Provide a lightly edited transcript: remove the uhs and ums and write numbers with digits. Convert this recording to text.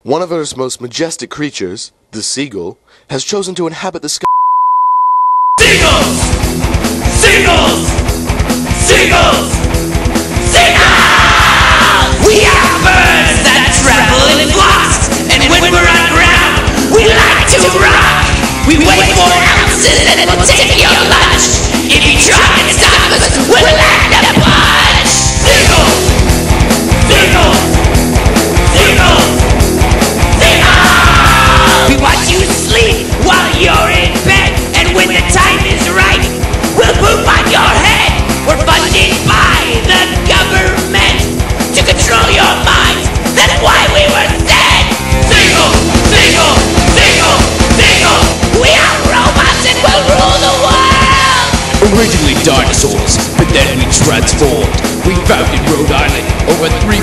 One of Earth's most majestic creatures, the seagull, has chosen to inhabit the sky. Seagulls! Seagulls! Seagulls! Seagulls! We are birds that travel in flocks, and when we're on ground, we like to rock. We weigh 4 ounces and we'll take your lunch. If you try and stop us, we'll land a punch. Seagulls! Seagulls! Seagulls! We watch you sleep while you're in bed, and when the time is right, we'll poop on your head. We're funded by the government to control your minds. That's why we were dead. Seagull, seagull, seagull, seagull. We are robots and we'll rule the world. Originally dinosaurs, but then we transformed. We founded Rhode Island over 3